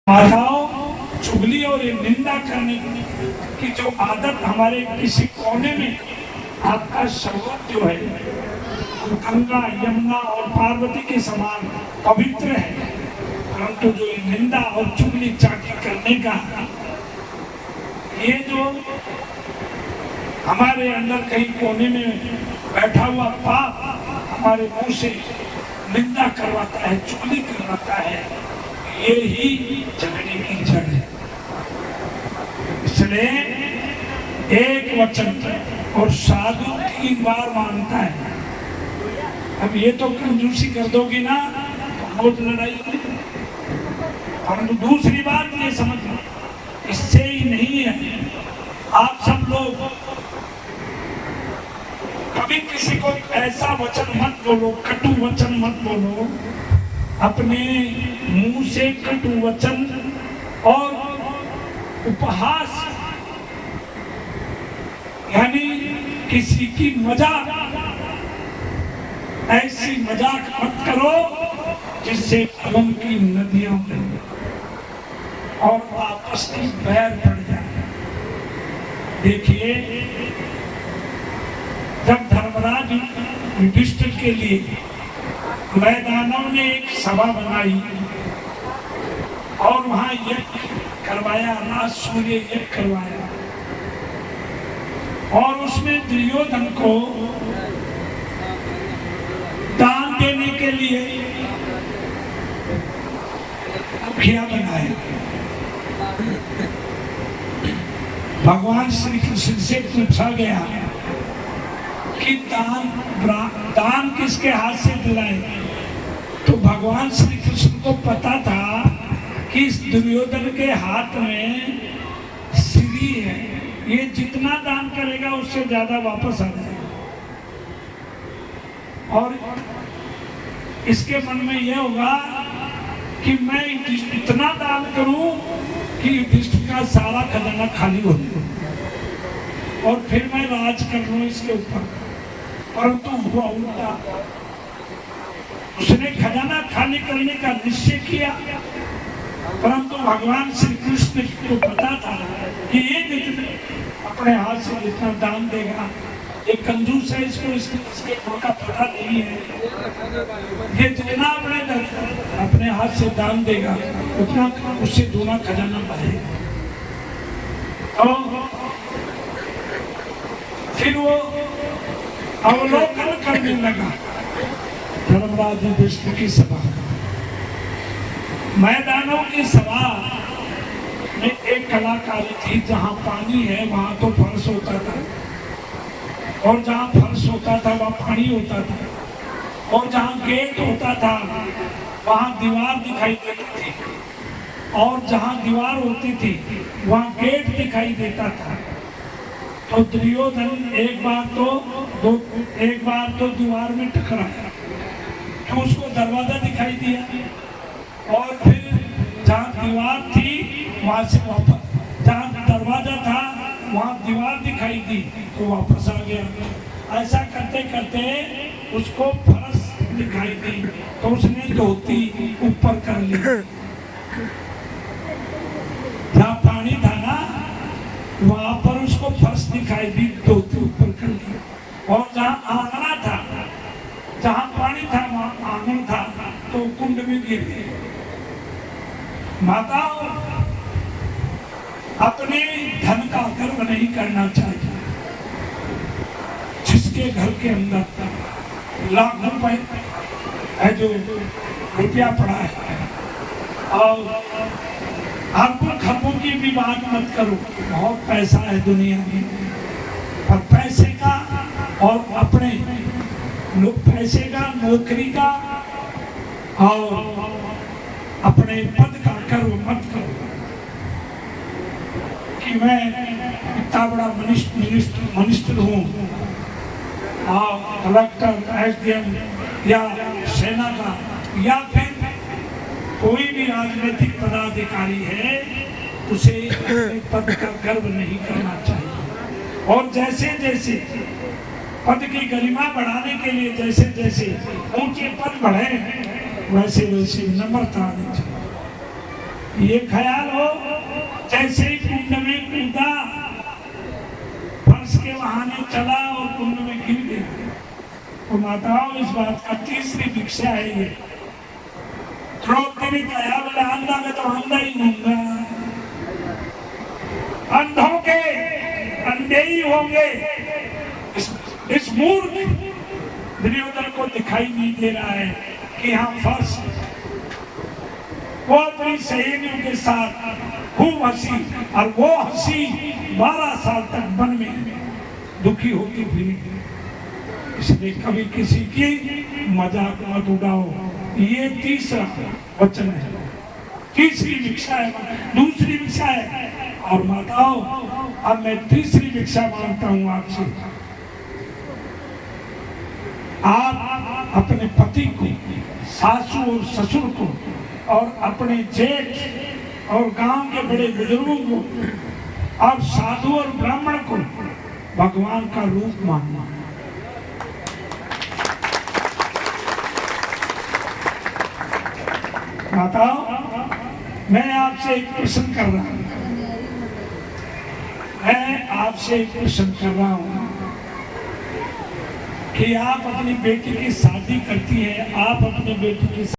माताओं चुगली और निंदा करने की जो आदत हमारे किसी कोने में, आपका शरीर जो है गंगा यमुना और पार्वती के समान पवित्र है, परंतु जो निंदा और चुगली चाटी करने का ये जो हमारे अंदर कहीं कोने में बैठा हुआ पाप हमारे मुंह से निंदा करवाता है, चुगली करवाता है, ये ही झगड़े की जड़ है। इसलिए एक वचन और साधु 3 बार मानता है। अब ये तो कंजूसी कर दोगी ना तो रोज लड़ाई, परंतु दूसरी बात ये समझना, इससे ही नहीं है। आप सब लोग कभी किसी को ऐसा वचन मत बोलो, कटु वचन मत बोलो, अपने मुंह से कटु वचन और उपहास यानी किसी की मजाक, ऐसी मजाक मत करो जिससे खून की नदियां बहें और आपस की बैर बढ़ जाए। देखिए, जब धर्मराज युधिष्ठिर के लिए मैदानों ने एक सभा बनाई और वहां यज्ञ करवाया, राज सूर्य यज्ञ करवाया, और उसमें दुर्योधन को दान देने के लिए मुखिया बनाया। भगवान श्री कृष्ण से पूछा गया कि दान किसके हाथ से दिलाए, तो भगवान श्री कृष्ण को पता था कि इस दुर्योधन के हाथ में श्री है, ये जितना दान करेगा उससे ज्यादा वापस आ जाएगा। और इसके मन में यह होगा कि मैं इतना दान करूं कि युधिष्ठिर का सारा खजाना खाली हो जाए और फिर मैं राज कर लूं इसके ऊपर। परंतु हुआ उल्टा, उसने खजाना खाली करने का निश्चय किया, परंतु भगवान श्री कृष्ण को पता था कि ये जितने अपने हाथ से जितना दान देगा, ये कंजूस है, इसको इसके गुण का पता नहीं है, ये जितना अपने हाथ से दान देगा उतना उससे दूना खजाना बढ़ेगा। तो फिर वो अवलोकन करने लगा धर्मराज युधिष्ठिर की सभा। मैदानों की सभा में एक कलाकारी थी, जहां पानी है वहां तो फर्श होता था, और जहां फर्श होता था वहां पानी होता था, और जहां गेट होता था वहां दीवार दिखाई देती थी, और जहां दीवार होती थी वहां गेट दिखाई देता था। तो दुर्योधन एक बार तो दीवार में टकराया, तो उसको दरवाजा दिखाई दिया, और फिर जहाँ दीवार थी वहां से वापस, जहाँ दरवाजा था वहां दीवार दिखाई दी तो वापस आ गया। ऐसा करते करते उसको फर्श दिखाई दी तो उसने धोती ऊपर कर ली, जहाँ पानी था ना वहां पर उसको फर्श दिखाई दी, धोती ऊपर कर ली, और जहाँ आंगना था, जहाँ पानी था वहां आंगन था तो कुंड में गिर गई। माताओं, अपने धन का गर्व नहीं करना चाहिए। जिसके घर के अंदर लाख रुपए है, जो रुपया पड़ा है, और अरबों खरबों की भी बात मत करो, बहुत पैसा है दुनिया में, पर पैसे का और अपने पैसे का, नौकरी का और अपने पद का गर्व मत करो कि मैं इतना बड़ा मिनिस्टर हूँ, और कलेक्टर, SDM या सेना का, या फिर कोई भी राजनीतिक पदाधिकारी है, उसे अपने पद का गर्व नहीं करना चाहिए। और जैसे जैसे पद की गरिमा बढ़ाने के लिए जैसे जैसे ऊंचे पद बढ़े, वैसे वैसे नम्रता आनी चाहिए। ये ख्याल हो जैसे ही कुंड में कूदा, फर्श के बहाने चला और कुंड में गिर गया। तो माताओं, इस बात का तीसरी भिक्षा है ये। द्रौपदी ने कहा, बोला अंधा में तो अंधा ही होगा, अंधों के अंधे ही होंगे। इस मूर्ख दुर्योधन को दिखाई नहीं दे रहा है कि हम फर्श। वो अपनी सहेलियों के साथ खूब हंसी, और वो हंसी 12 साल तक मन में दुखी होती फिरी। इसलिए कभी किसी की मजाक मत उड़ाओ। ये तीसरा वचन है, तीसरी भिक्षा है, दूसरी भिक्षा है। और माताओं, अब मैं तीसरी भिक्षा मांगता हूं आपसे। आप अपने पति को, सासू और ससुर को, और अपने जेठ और गांव के बड़े बुजुर्गों को, और साधु और ब्राह्मण को भगवान का रूप मानना। माताओं, मैं आपसे एक प्रश्न कर रहा हूं, मैं आपसे एक प्रश्न कर रहा हूं कि आप अपनी बेटी की शादी करती है, आप अपने बेटी की